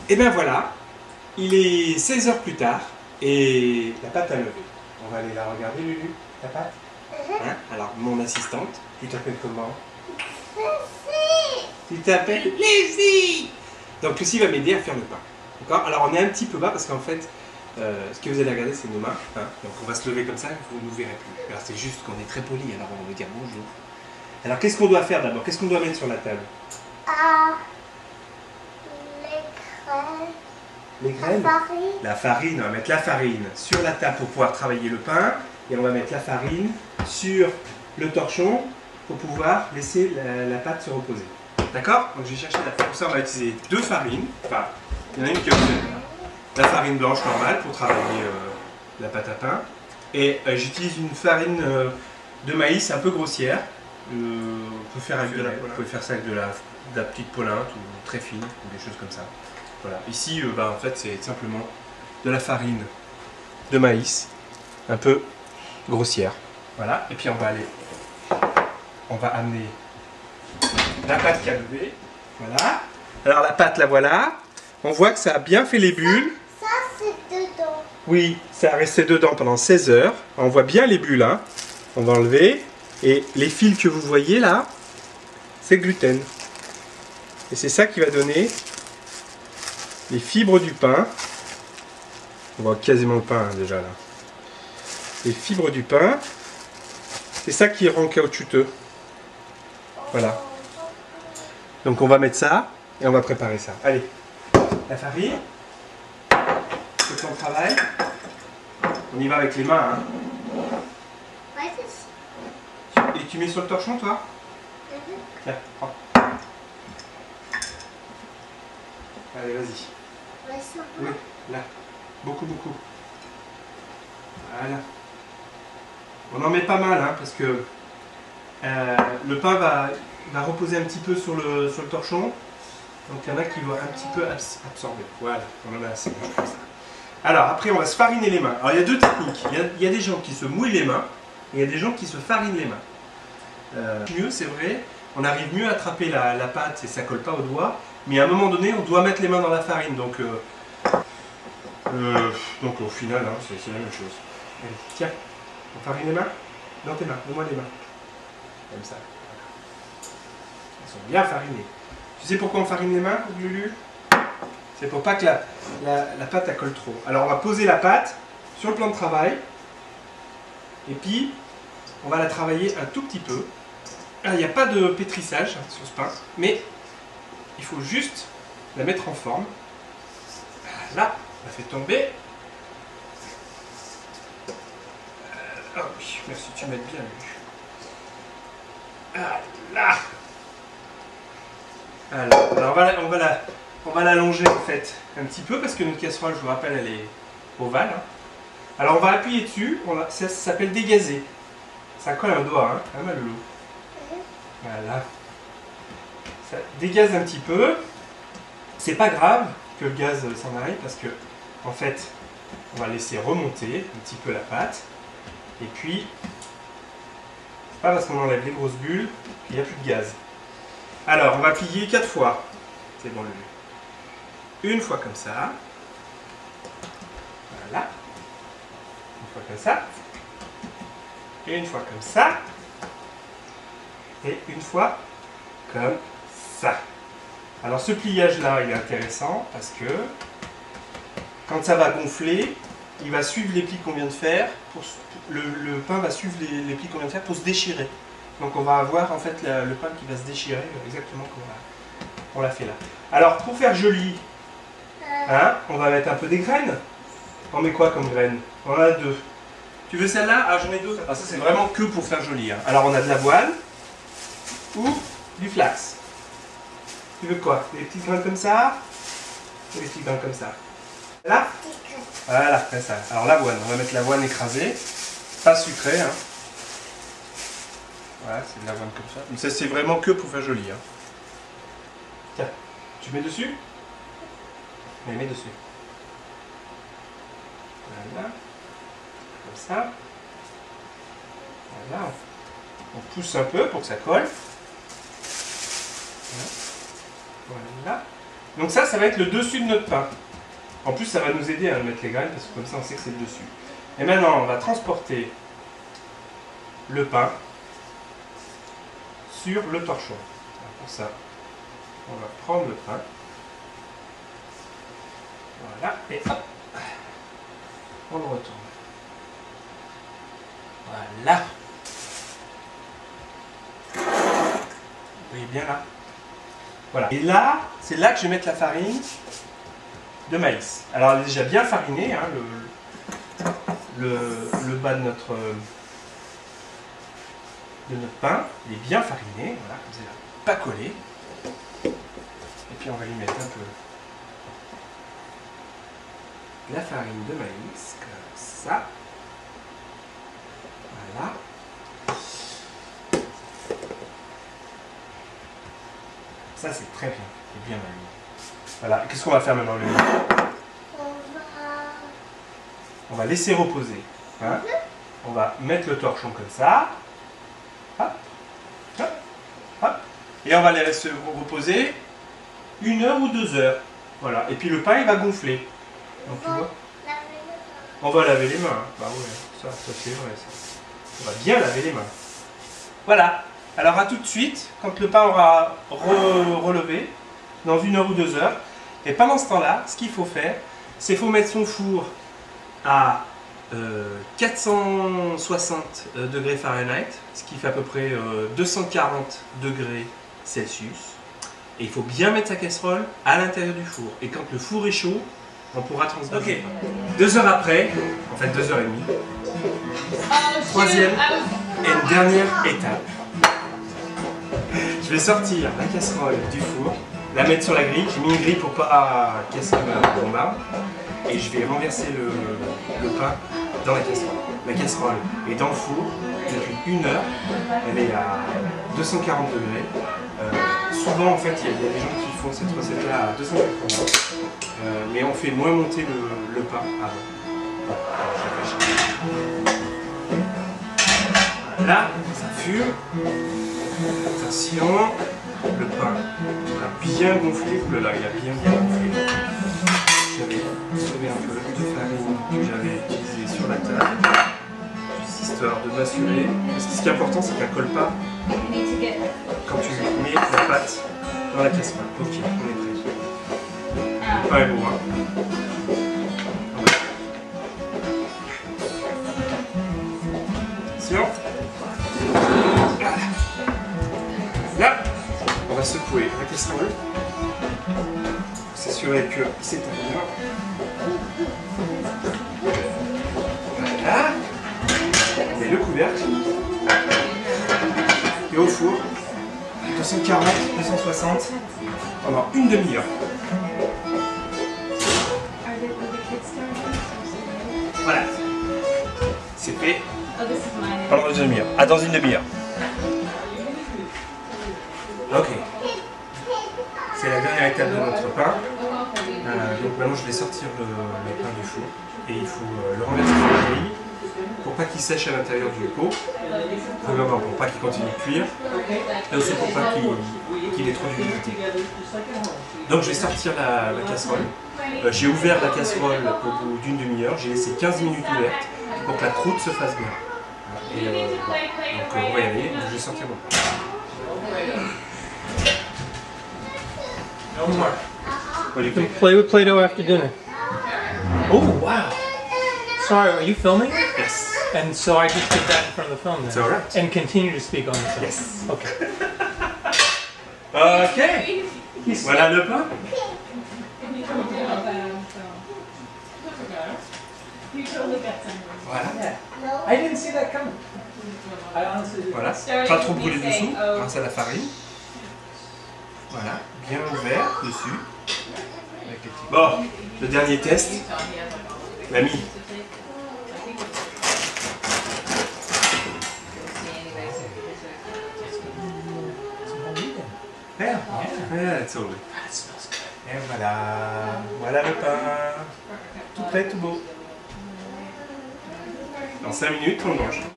Et bien voilà, il est 16 heures plus tard et la pâte a levé. On va aller la regarder, Lulu, ta pâte. Hein? Alors, mon assistante, tu t'appelles comment? Tu t'appelles Lucie. Donc Lucie va m'aider à faire le pain. D'accord? Alors on est un petit peu bas parce qu'en fait, ce que vous allez regarder, c'est nos mains. Hein? Donc on va se lever comme ça, vous ne nous verrez plus. Alors c'est juste qu'on est très poli, alors on va vous dire bonjour. Alors qu'est-ce qu'on doit faire d'abord? Qu'est-ce qu'on doit mettre sur la table? Les graines. Les graines? La farine, on va mettre la farine sur la table pour pouvoir travailler le pain. Et on va mettre la farine sur le torchon pour pouvoir laisser la pâte se reposer. D'accord? Donc je vais chercher la farine. Pour ça, on va utiliser deux farines. Enfin, il y en a une qui est la farine blanche normale pour travailler la pâte à pain. Et j'utilise une farine de maïs un peu grossière. On peut faire avec vous pouvez faire ça avec de la petite polinte ou très fine ou des choses comme ça. Voilà. Ici, en fait, c'est simplement de la farine de maïs un peu grossière. Voilà. Et puis on va amener la pâte qui a levé. Voilà. Alors la pâte, la voilà. On voit que ça a bien fait les bulles. Ça, c'est dedans. Oui, ça a resté dedans pendant 16 heures. On voit bien les bulles. Hein. On va enlever. Et les fils que vous voyez là, c'est gluten. Et c'est ça qui va donner les fibres du pain. On voit quasiment le pain hein, déjà là. Les fibres du pain, c'est ça qui rend caoutchouteux. Voilà. Donc on va mettre ça et on va préparer ça. Allez, la farine, le plan de travail. On y va avec les mains. Hein. Ouais, c'est ça. Et tu mets sur le torchon toi? Tiens, prends. Allez, vas-y. Ouais, ça. Oui, là. Beaucoup, beaucoup. Voilà. On en met pas mal, hein, parce que le pain va reposer un petit peu sur le torchon. Donc il y en a qui vont un petit peu absorber. Voilà, on en a assez. Comme ça. Alors après, on va se fariner les mains. Alors il y a deux techniques. Il y a des gens qui se mouillent les mains et il y a des gens qui se farinent les mains. Mieux, c'est vrai, on arrive mieux à attraper la pâte et ça colle pas au doigt. Mais à un moment donné, on doit mettre les mains dans la farine. Donc au final, hein, c'est la même chose. Allez, tiens, on farine les mains. Dans tes mains, donne-moi les mains. Comme ça. Elles sont bien farinées. Tu sais pourquoi on farine les mains, Lulu? C'est pour pas que la pâte elle colle trop. Alors on va poser la pâte sur le plan de travail. Et puis, on va la travailler un tout petit peu. Il n'y a pas de pétrissage sur ce pain, mais il faut juste la mettre en forme. Là, on la fait tomber. Ah oui, merci, tu m'aides bien, Lulu. Ah là. Alors on va l'allonger en fait un petit peu parce que notre casserole, je vous rappelle, elle est ovale. Hein. Alors on va appuyer dessus, ça s'appelle dégazer. Ça colle un doigt, hein, ah, mal le loup. Voilà. Ça dégaze un petit peu. C'est pas grave que le gaz s'en aille parce que en fait on va laisser remonter un petit peu la pâte. Et puis, c'est pas parce qu'on enlève les grosses bulles qu'il n'y a plus de gaz. Alors, on va plier 4 fois. C'est bon, le une fois comme ça. Voilà. Une fois comme ça. Et une fois comme ça. Et une fois comme ça. Alors, ce pliage-là, il est intéressant parce que quand ça va gonfler, il va suivre les plis qu'on vient de faire. Le pain va suivre les plis qu'on vient de faire pour se déchirer. Donc on va avoir en fait le pain qui va se déchirer exactement comme on l'a fait là. Alors pour faire joli, hein, on va mettre un peu des graines. On met quoi comme graines? On en a deux. Tu veux celle-là? Ah j'en ai deux. Ah, ça c'est vraiment que pour faire joli. Hein. Alors on a de l'avoine ou du flax. Tu veux quoi? Des petites graines comme ça ou des petites graines comme ça? Là? Voilà, comme ça. Alors l'avoine, on va mettre l'avoine écrasée, pas sucrée. Hein. Voilà, c'est de l'avoine comme ça. Mais ça c'est vraiment que pour faire joli. Hein. Tiens, tu mets dessus? Mais mets dessus. Voilà. Comme ça. Voilà. On pousse un peu pour que ça colle. Voilà. Donc ça va être le dessus de notre pain. En plus, ça va nous aider à mettre les graines parce que comme ça, on sait que c'est le dessus. Et maintenant, on va transporter le pain sur le torchon. Alors pour ça, on va prendre le pain. Voilà, et hop, on le retourne. Voilà. Vous voyez bien là. Voilà. Et là, c'est là que je vais mettre la farine de maïs. Alors elle est déjà bien farinée, hein, le bas de notre pain, il est bien fariné, voilà, comme ça il va pas coller. Et puis on va lui mettre un peu la farine de maïs, comme ça. Voilà. Ça c'est très bien, c'est bien mariné. Voilà, qu'est-ce qu'on va faire maintenant, Léo? On va laisser reposer. Hein? On va mettre le torchon comme ça. Hop, hop, hop. Et on va les laisser reposer 1 heure ou 2 heures. Voilà, et puis le pain il va gonfler. Donc tu vois, on va laver les mains. Hein. Bah ouais, ça c'est vrai ça. On va bien laver les mains. Voilà. Alors à tout de suite, quand le pain aura relevé, dans 1 heure ou 2 heures. Et pendant ce temps-là, ce qu'il faut faire, c'est qu'il faut mettre son four à 460 degrés Fahrenheit, ce qui fait à peu près 240 degrés Celsius. Et il faut bien mettre sa casserole à l'intérieur du four. Et quand le four est chaud, on pourra transposer. Ok. 2 heures après, en fait 2 heures et demie, troisième et une dernière étape. Je vais sortir la casserole du four, la mettre sur la grille. J'ai mis une grille pour pas casser ma bombarde. Et je vais renverser le pain dans la casserole. La casserole est dans le four depuis 1 heure. Elle est à 240 degrés. Souvent, en fait, il y a des gens qui font cette recette-là à 280. Mais on fait moins monter le pain avant. Voilà, ça fume. Attention, le pain a bien gonflé. Oulala, il a bien gonflé. J'avais sauvé un peu de farine que j'avais utilisée sur la table, juste histoire de m'assurer. Parce que ce qui est important, c'est qu'elle ne colle pas quand tu mets la pâte dans la casserole. Ok, on est prêt. Le pain est bon, hein. Attention. Là, on va secouer la casserole. S'assurer que c'est bien. Voilà. Et le couvercle. Et au four, 240, 260, pendant une demi-heure. Voilà. C'est fait pendant une demi-heure. Ah, dans une demi-heure. Ok. C'est la dernière étape de notre pain. Donc maintenant je vais sortir le pain du four et il faut le renverser sur la grille pour pas qu'il sèche à l'intérieur du pot, premièrement pour pas qu'il continue de cuire et aussi pour pas qu'il ait trop d'humidité. Donc je vais sortir la casserole. J'ai ouvert la casserole au bout d'une demi-heure, j'ai laissé 15 minutes ouverte pour que la croûte se fasse bien. Et, donc on va y aller, je vais sortir mon pain. No more. What do you think? Play with Play-Doh after dinner. Oh, wow. Sorry, are you filming? Yes. And so I just did that in front of the phone then? It's alright. And continue to speak on the phone? Yes. Okay. Ok. Voilà le pain. Voilà. I didn't see that coming. I honestly didn't. Voilà. Pas trop brûlé dessous grâce à la farine. Voilà. Bien ouvert dessus. Avec les petits... Bon, le dernier test. L'ami. Yeah, that's all. Et voilà. Voilà le pain. Tout prêt, tout beau. Dans 5 minutes, on le mange.